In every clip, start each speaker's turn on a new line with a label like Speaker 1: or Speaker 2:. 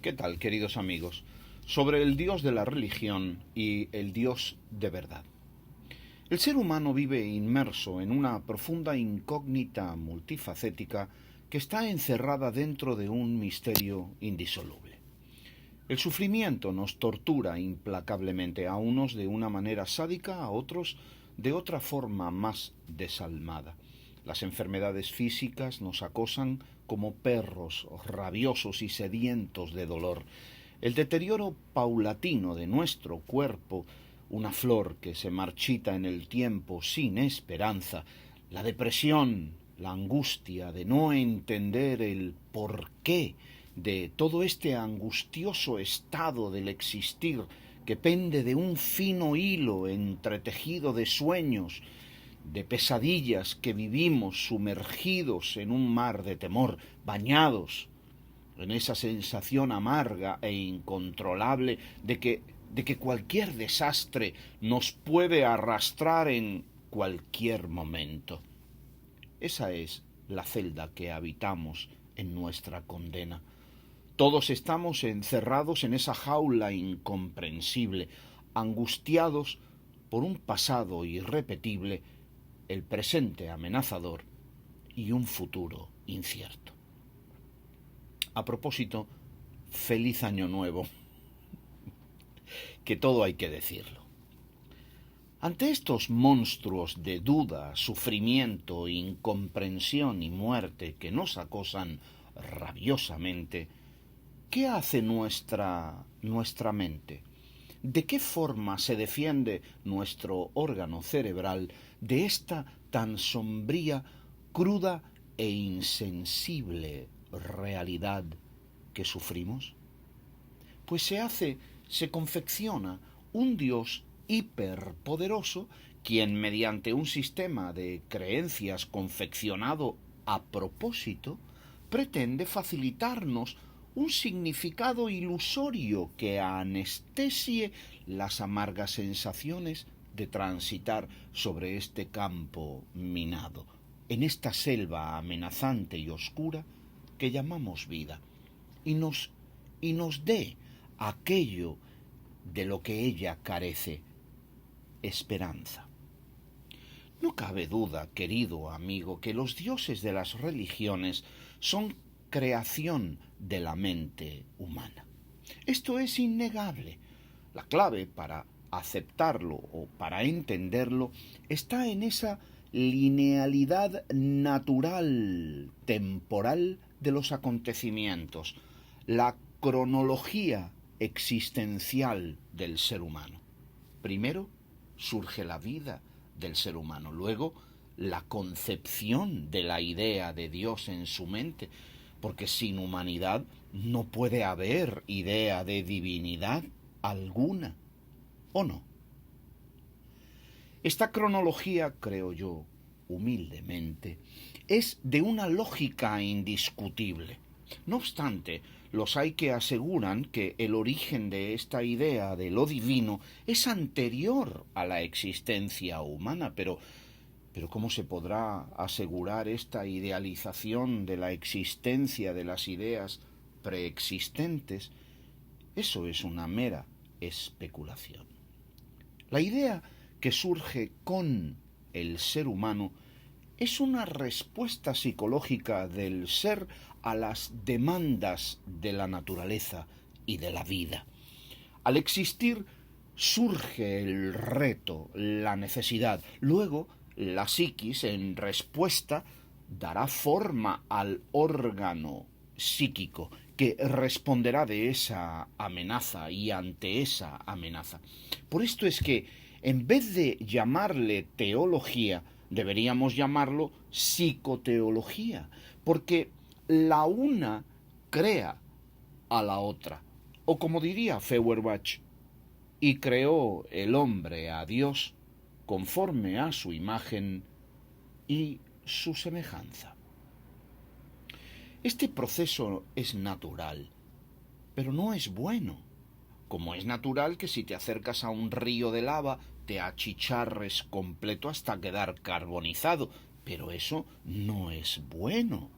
Speaker 1: ¿Qué tal, queridos amigos? Sobre el Dios de la religión y el Dios de verdad. El ser humano vive inmerso en una profunda incógnita multifacética que está encerrada dentro de un misterio indisoluble. El sufrimiento nos tortura implacablemente, a unos de una manera sádica, a otros de otra forma más desalmada. Las enfermedades físicas nos acosan como perros rabiosos y sedientos de dolor. El deterioro paulatino de nuestro cuerpo, una flor que se marchita en el tiempo sin esperanza, la depresión, la angustia de no entender el porqué de todo este angustioso estado del existir que pende de un fino hilo entretejido de sueños, de pesadillas que vivimos sumergidos en un mar de temor, bañados en esa sensación amarga e incontrolable de que cualquier desastre nos puede arrastrar en cualquier momento. Esa es la celda que habitamos en nuestra condena. Todos estamos encerrados en esa jaula incomprensible, angustiados por un pasado irrepetible, el presente amenazador y un futuro incierto. A propósito, feliz año nuevo, que todo hay que decirlo. Ante estos monstruos de duda, sufrimiento, incomprensión y muerte que nos acosan rabiosamente, ¿qué hace nuestra mente? ¿De qué forma se defiende nuestro órgano cerebral de esta tan sombría, cruda e insensible realidad que sufrimos? Pues se confecciona un Dios hiperpoderoso, quien mediante un sistema de creencias confeccionado a propósito, pretende facilitarnos un significado ilusorio que anestesie las amargas sensaciones de transitar sobre este campo minado, en esta selva amenazante y oscura que llamamos vida, y nos dé aquello de lo que ella carece, esperanza. No cabe duda, querido amigo, que los dioses de las religiones son creación de la mente humana. Esto es innegable. La clave para aceptarlo o para entenderlo está en esa linealidad natural, temporal de los acontecimientos, la cronología existencial del ser humano. Primero surge la vida del ser humano, luego la concepción de la idea de Dios en su mente, porque sin humanidad no puede haber idea de divinidad alguna, ¿o no? Esta cronología, creo yo, humildemente, es de una lógica indiscutible. No obstante, los hay que aseguran que el origen de esta idea de lo divino es anterior a la existencia humana, pero ¿cómo se podrá asegurar esta idealización de la existencia de las ideas preexistentes? Eso es una mera especulación. La idea que surge con el ser humano es una respuesta psicológica del ser a las demandas de la naturaleza y de la vida. Al existir surge el reto, la necesidad. Luego, la psiquis, en respuesta, dará forma al órgano psíquico que responderá de esa amenaza y ante esa amenaza. Por esto es que, en vez de llamarle teología, deberíamos llamarlo psicoteología, porque la una crea a la otra. O como diría Feuerbach, y creó el hombre a Dios conforme a su imagen y su semejanza. Este proceso es natural, pero no es bueno. Como es natural que si te acercas a un río de lava te achicharres completo hasta quedar carbonizado, pero eso no es bueno.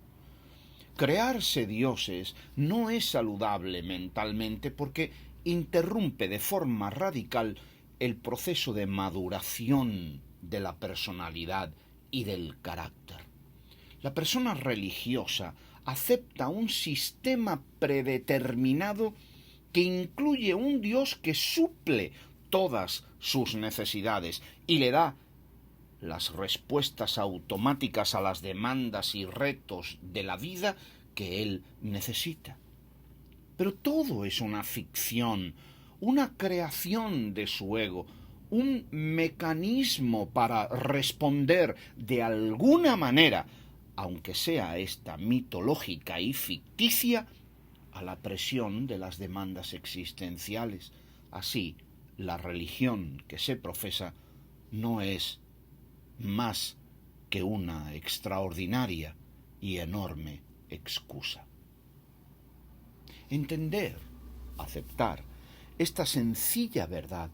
Speaker 1: Crearse dioses no es saludable mentalmente porque interrumpe de forma radical el proceso de maduración de la personalidad y del carácter. La persona religiosa acepta un sistema predeterminado que incluye un Dios que suple todas sus necesidades y le da las respuestas automáticas a las demandas y retos de la vida que él necesita. Pero todo es una ficción, una creación de su ego, un mecanismo para responder de alguna manera, aunque sea esta mitológica y ficticia, a la presión de las demandas existenciales. Así, la religión que se profesa no es más que una extraordinaria y enorme excusa. Entender, aceptar esta sencilla verdad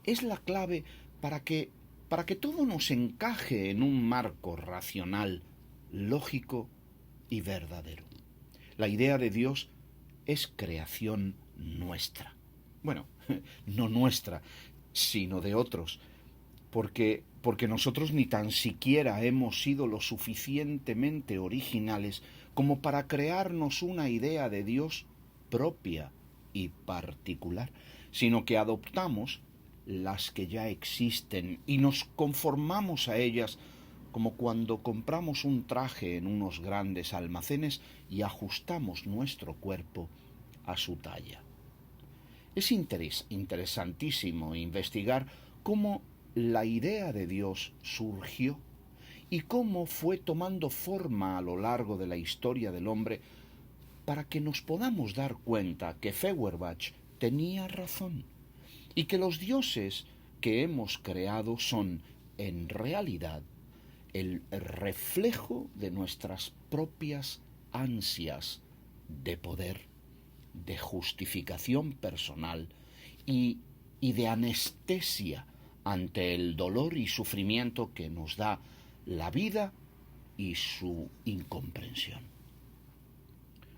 Speaker 1: es la clave para que todo nos encaje en un marco racional, lógico y verdadero. La idea de Dios es creación nuestra. Bueno, no nuestra, sino de otros, porque nosotros ni tan siquiera hemos sido lo suficientemente originales como para crearnos una idea de Dios propia y particular, sino que adoptamos las que ya existen y nos conformamos a ellas como cuando compramos un traje en unos grandes almacenes y ajustamos nuestro cuerpo a su talla. Es interesantísimo investigar cómo la idea de Dios surgió y cómo fue tomando forma a lo largo de la historia del hombre para que nos podamos dar cuenta que Feuerbach tenía razón y que los dioses que hemos creado son, en realidad, el reflejo de nuestras propias ansias de poder, de justificación personal y de anestesia ante el dolor y sufrimiento que nos da la vida y su incomprensión.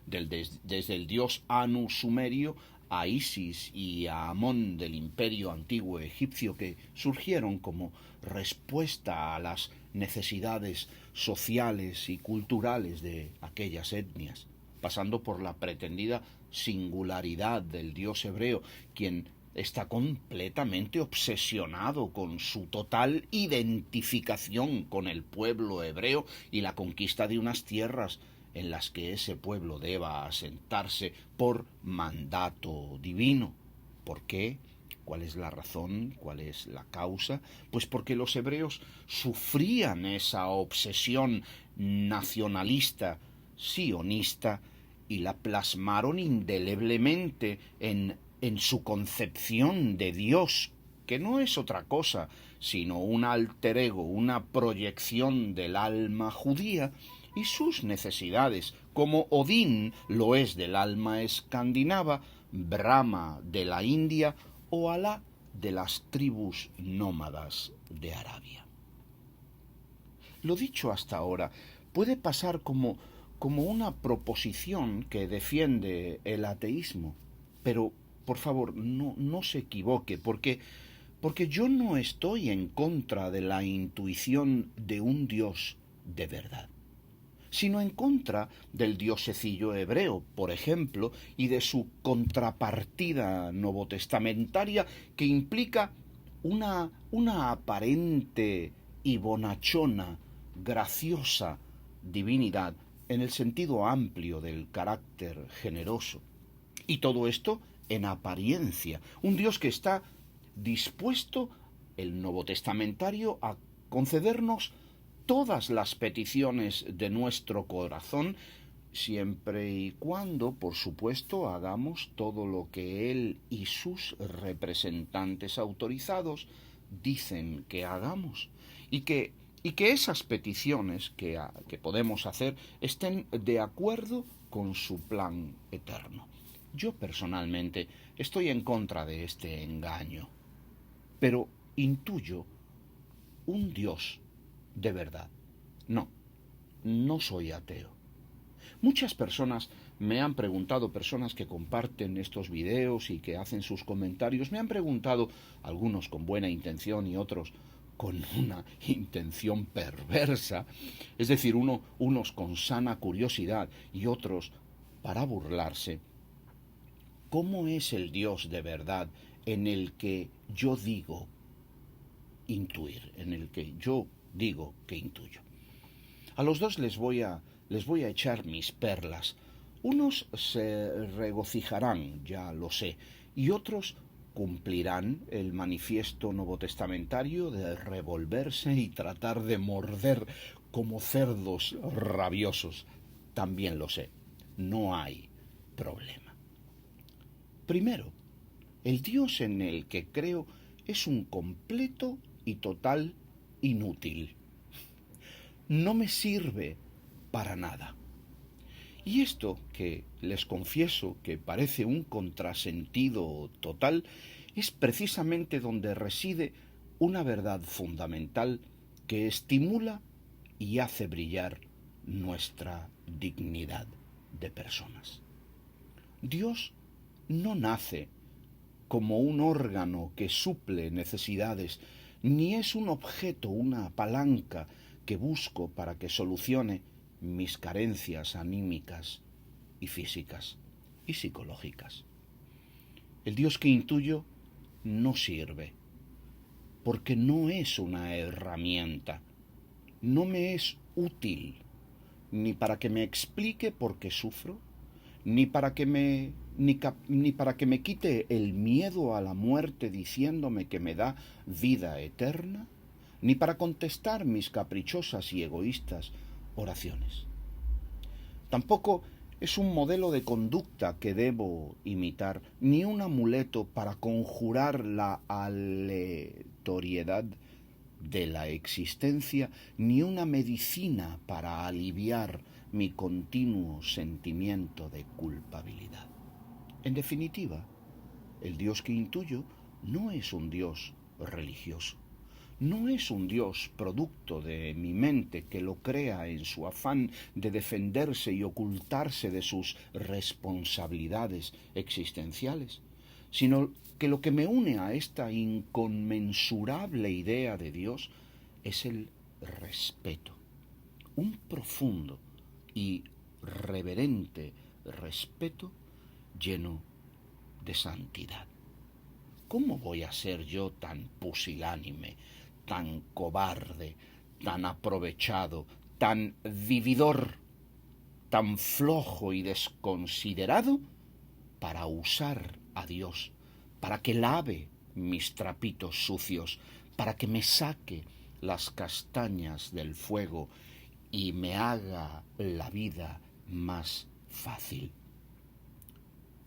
Speaker 1: Desde el dios Anu sumerio a Isis y a Amón del imperio antiguo egipcio, que surgieron como respuesta a las necesidades sociales y culturales de aquellas etnias, pasando por la pretendida singularidad del dios hebreo, quien está completamente obsesionado con su total identificación con el pueblo hebreo y la conquista de unas tierras en las que ese pueblo deba asentarse por mandato divino. ¿Por qué? ¿Cuál es la razón? ¿Cuál es la causa? Pues porque los hebreos sufrían esa obsesión nacionalista, sionista, y la plasmaron indeleblemente en su concepción de Dios, que no es otra cosa sino un alter ego, una proyección del alma judía y sus necesidades, como Odín lo es del alma escandinava, Brahma de la India o Alá de las tribus nómadas de Arabia. Lo dicho hasta ahora puede pasar como una proposición que defiende el ateísmo, pero por favor no se equivoque, porque yo no estoy en contra de la intuición de un Dios de verdad, sino en contra del diosecillo hebreo, por ejemplo, y de su contrapartida novotestamentaria que implica una aparente y bonachona, graciosa divinidad en el sentido amplio del carácter generoso. Y todo esto en apariencia. Un Dios que está dispuesto, el novotestamentario, a concedernos todas las peticiones de nuestro corazón, siempre y cuando, por supuesto, hagamos todo lo que Él y sus representantes autorizados dicen que hagamos, y que esas peticiones que podemos hacer estén de acuerdo con su plan eterno. Yo personalmente estoy en contra de este engaño, pero intuyo un Dios de verdad. No soy ateo. Muchas personas me han preguntado, personas que comparten estos videos y que hacen sus comentarios, me han preguntado, algunos con buena intención y otros con una intención perversa, es decir, unos con sana curiosidad y otros para burlarse. ¿Cómo es el Dios de verdad en el que yo digo intuir, en el que yo digo que intuyo? A los dos les voy a echar mis perlas. Unos se regocijarán, ya lo sé, y otros cumplirán el manifiesto novotestamentario de revolverse y tratar de morder como cerdos rabiosos. También lo sé, no hay problema. Primero, el Dios en el que creo es un completo y total inútil. No me sirve para nada. Y esto, que les confieso que parece un contrasentido total, es precisamente donde reside una verdad fundamental que estimula y hace brillar nuestra dignidad de personas. Dios no nace como un órgano que suple necesidades, ni es un objeto, una palanca que busco para que solucione mis carencias anímicas y físicas y psicológicas. El Dios que intuyo no sirve, porque no es una herramienta, no me es útil, ni para que me explique por qué sufro, ni para que me quite el miedo a la muerte diciéndome que me da vida eterna, ni para contestar mis caprichosas y egoístas oraciones. Tampoco es un modelo de conducta que debo imitar, ni un amuleto para conjurar la aleatoriedad de la existencia, ni una medicina para aliviar mi continuo sentimiento de culpabilidad. En definitiva, el Dios que intuyo no es un Dios religioso. No es un Dios producto de mi mente que lo crea en su afán de defenderse y ocultarse de sus responsabilidades existenciales, sino que lo que me une a esta inconmensurable idea de Dios es el respeto, un profundo y reverente respeto lleno de santidad. ¿Cómo voy a ser yo tan pusilánime, tan cobarde, tan aprovechado, tan vividor, tan flojo y desconsiderado para usar a Dios, para que lave mis trapitos sucios, para que me saque las castañas del fuego y me haga la vida más fácil?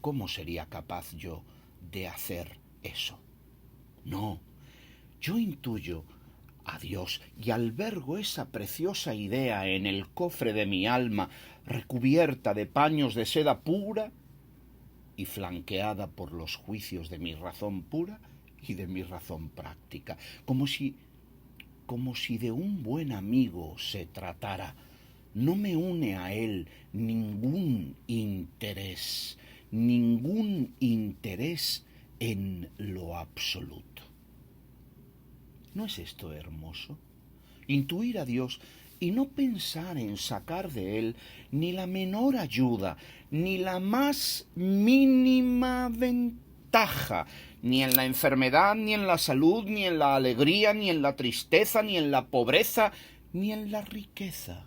Speaker 1: ¿Cómo sería capaz yo de hacer eso? No, yo intuyo a Dios y albergo esa preciosa idea en el cofre de mi alma, recubierta de paños de seda pura y flanqueada por los juicios de mi razón pura y de mi razón práctica, como si de un buen amigo se tratara. No me une a él ningún interés en lo absoluto. ¿No es esto hermoso? Intuir a Dios y no pensar en sacar de él ni la menor ayuda, ni la más mínima ventaja, ni en la enfermedad, ni en la salud, ni en la alegría, ni en la tristeza, ni en la pobreza, ni en la riqueza.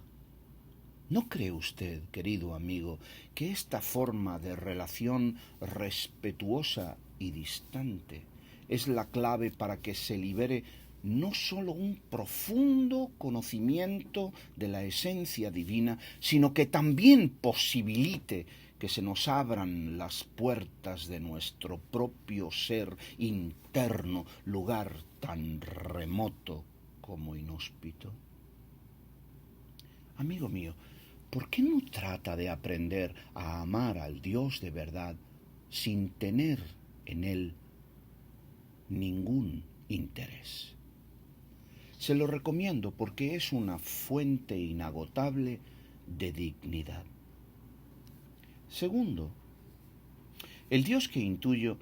Speaker 1: ¿No cree usted, querido amigo, que esta forma de relación respetuosa y distante es la clave para que se libere no sólo un profundo conocimiento de la esencia divina, sino que también posibilite que se nos abran las puertas de nuestro propio ser interno, lugar tan remoto como inhóspito? Amigo mío, ¿por qué no trata de aprender a amar al Dios de verdad sin tener en él ningún interés? Se lo recomiendo porque es una fuente inagotable de dignidad. Segundo, el Dios que intuyo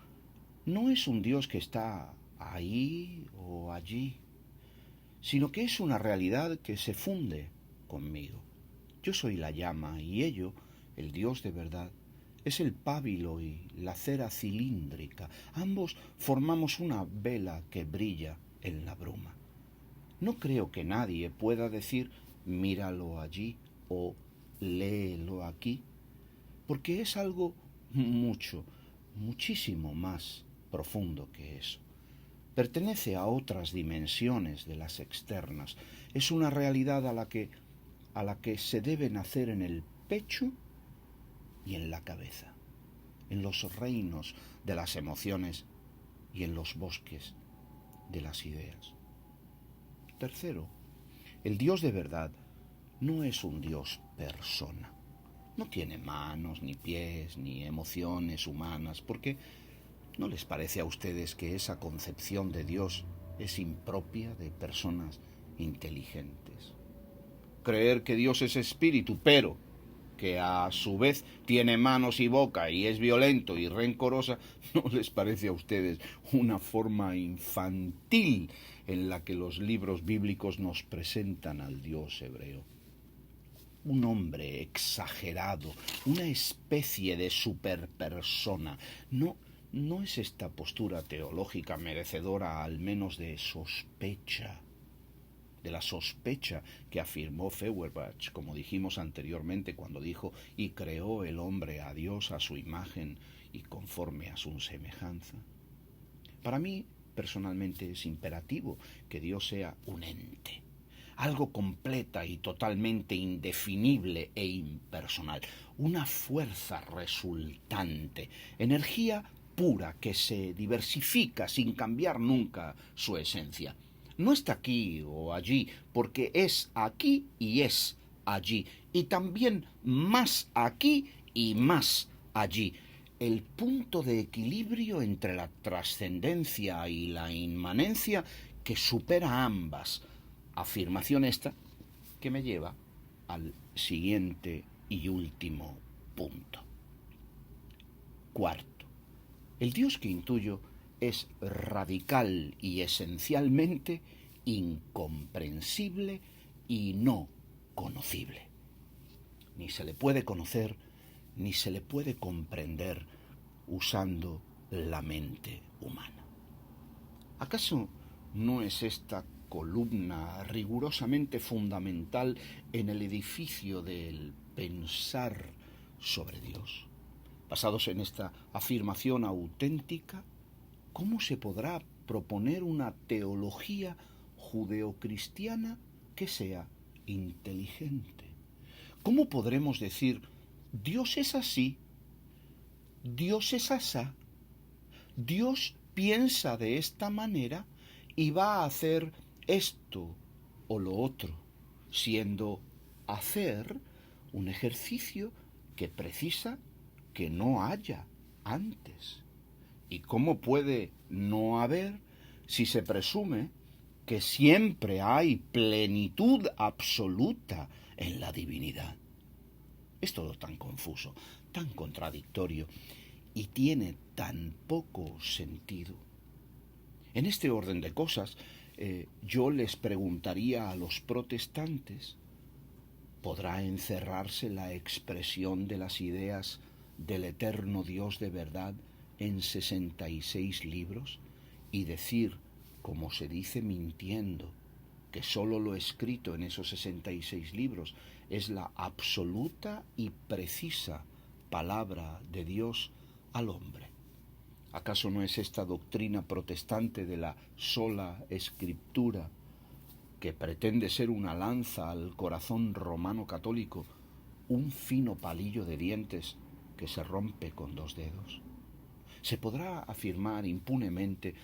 Speaker 1: no es un Dios que está ahí o allí, sino que es una realidad que se funde conmigo. Yo soy la llama y ello, el Dios de verdad, es el pábilo y la cera cilíndrica. Ambos formamos una vela que brilla en la bruma. No creo que nadie pueda decir míralo allí o léelo aquí, porque es algo muchísimo más profundo que eso. Pertenece a otras dimensiones de las externas. Es una realidad a la que se debe nacer en el pecho y en la cabeza, en los reinos de las emociones y en los bosques de las ideas. Tercero, el Dios de verdad no es un Dios persona. No tiene manos, ni pies, ni emociones humanas, porque ¿no les parece a ustedes que esa concepción de Dios es impropia de personas inteligentes? Creer que Dios es espíritu, pero que a su vez tiene manos y boca y es violento y rencorosa, ¿no les parece a ustedes una forma infantil en la que los libros bíblicos nos presentan al Dios hebreo? Un hombre exagerado, una especie de superpersona. No es esta postura teológica merecedora al menos de sospecha, de la sospecha que afirmó Feuerbach, como dijimos anteriormente, cuando dijo, y creó el hombre a Dios a su imagen y conforme a su semejanza. Para mí, personalmente, es imperativo que Dios sea un ente, algo completa y totalmente indefinible e impersonal, una fuerza resultante, energía pura que se diversifica sin cambiar nunca su esencia. No está aquí o allí, porque es aquí y es allí, y también más aquí y más allí. El punto de equilibrio entre la trascendencia y la inmanencia que supera ambas. Afirmación esta que me lleva al siguiente y último punto. Cuarto, el Dios que intuyo es radical y esencialmente incomprensible y no conocible. Ni se le puede conocer, ni se le puede comprender usando la mente humana. ¿Acaso no es esta columna rigurosamente fundamental en el edificio del pensar sobre Dios? Basados en esta afirmación auténtica, ¿cómo se podrá proponer una teología judeocristiana que sea inteligente? ¿Cómo podremos decir, Dios es así, Dios es asá, Dios piensa de esta manera y va a hacer esto o lo otro, siendo hacer un ejercicio que precisa que no haya antes? ¿Y cómo puede no haber si se presume que siempre hay plenitud absoluta en la divinidad? Es todo tan confuso, tan contradictorio y tiene tan poco sentido. En este orden de cosas, yo les preguntaría a los protestantes, ¿podrá encerrarse la expresión de las ideas del eterno Dios de verdad en 66 libros y decir, como se dice mintiendo, que sólo lo escrito en esos 66 libros es la absoluta y precisa palabra de Dios al hombre? ¿Acaso no es esta doctrina protestante de la sola escritura, que pretende ser una lanza al corazón romano católico, un fino palillo de dientes que se rompe con 2 dedos? ¿Se podrá afirmar impunemente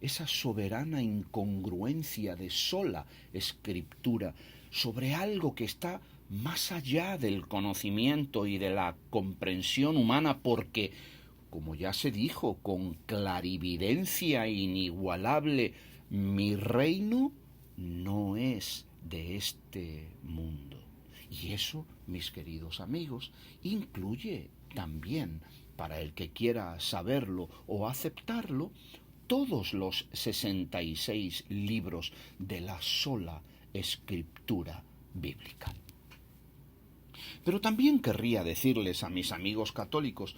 Speaker 1: esa soberana incongruencia de sola escritura sobre algo que está más allá del conocimiento y de la comprensión humana, porque, como ya se dijo con clarividencia inigualable, mi reino no es de este mundo? Y eso, mis queridos amigos, incluye también, para el que quiera saberlo o aceptarlo, todos los 66 libros de la sola escritura bíblica. Pero también querría decirles a mis amigos católicos,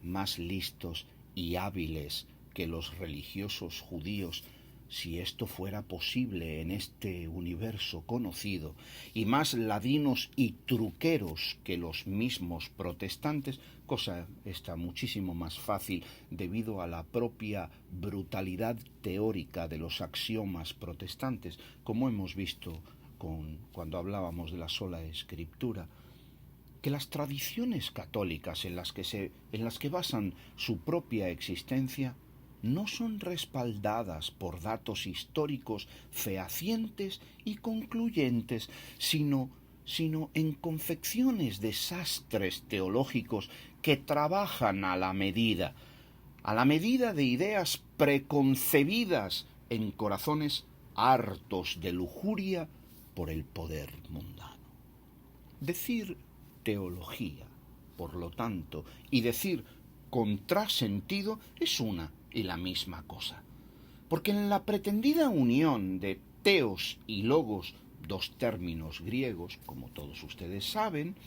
Speaker 1: más listos y hábiles que los religiosos judíos, si esto fuera posible en este universo conocido, y más ladinos y truqueros que los mismos protestantes, cosa esta muchísimo más fácil debido a la propia brutalidad teórica de los axiomas protestantes, como hemos visto cuando hablábamos de la sola escritura, que las tradiciones católicas en las que basan su propia existencia no son respaldadas por datos históricos fehacientes y concluyentes, sino en confecciones de sastres teológicos que trabajan a la medida de ideas preconcebidas en corazones hartos de lujuria por el poder mundano. Decir teología, por lo tanto, y decir contrasentido es una y la misma cosa. Porque en la pretendida unión de teos y logos, dos términos griegos, como todos ustedes saben,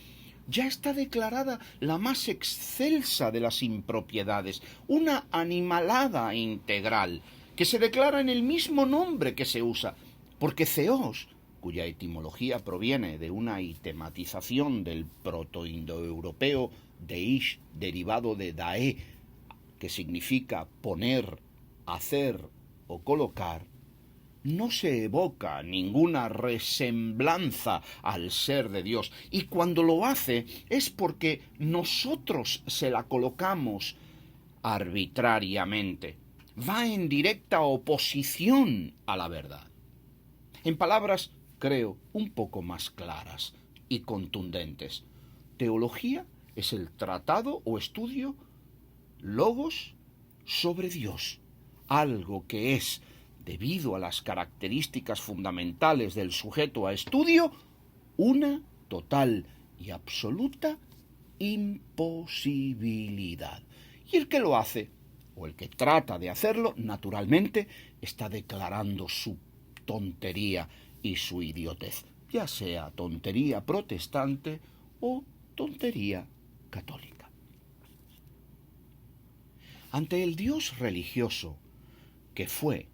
Speaker 1: ya está declarada la más excelsa de las impropiedades, una animalada integral, que se declara en el mismo nombre que se usa, porque theos, cuya etimología proviene de una itematización del protoindoeuropeo deish, derivado de dae, que significa poner, hacer o colocar, no se evoca ninguna resemblanza al ser de Dios, y cuando lo hace es porque nosotros se la colocamos arbitrariamente. Va en directa oposición a la verdad. En palabras, creo, un poco más claras y contundentes, teología es el tratado o estudio logos sobre Dios, algo que es, debido a las características fundamentales del sujeto a estudio, una total y absoluta imposibilidad. Y el que lo hace, o el que trata de hacerlo, naturalmente, está declarando su tontería y su idiotez, ya sea tontería protestante o tontería católica. Ante el Dios religioso que fue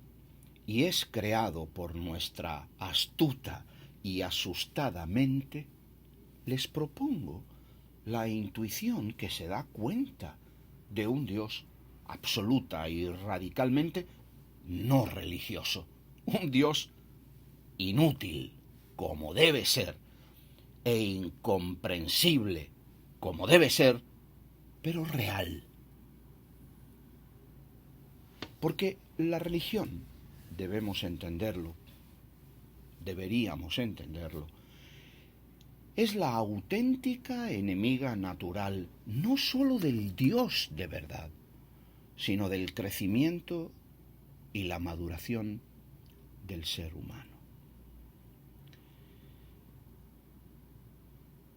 Speaker 1: y es creado por nuestra astuta y asustada mente, les propongo la intuición que se da cuenta de un Dios absoluta y radicalmente no religioso, un Dios inútil, como debe ser, e incomprensible, como debe ser, pero real. Porque la religión, deberíamos entenderlo, es la auténtica enemiga natural no sólo del Dios de verdad, sino del crecimiento y la maduración del ser humano.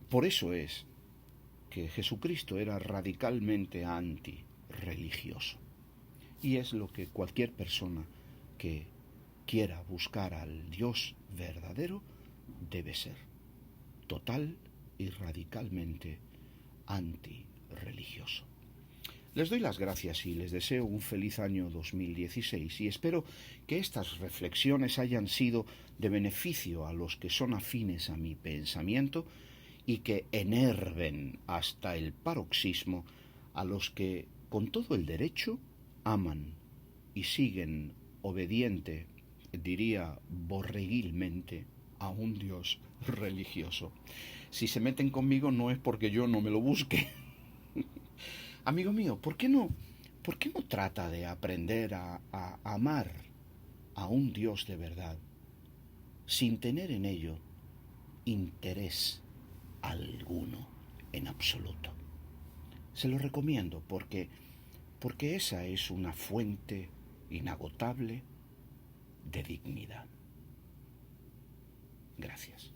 Speaker 1: Por eso es que Jesucristo era radicalmente antirreligioso. Y es lo que cualquier persona que quiera buscar al Dios verdadero debe ser. Total y radicalmente antirreligioso. Les doy las gracias y les deseo un feliz año 2016 y espero que estas reflexiones hayan sido de beneficio a los que son afines a mi pensamiento y que enerven hasta el paroxismo a los que, con todo el derecho, aman y siguen obediente, diría borreguilmente, a un Dios religioso. Si se meten conmigo no es porque yo no me lo busque. Amigo mío, ¿por qué no trata de aprender a amar a un Dios de verdad sin tener en ello interés alguno en absoluto? Se lo recomiendo porque esa es una fuente inagotable de dignidad. Gracias.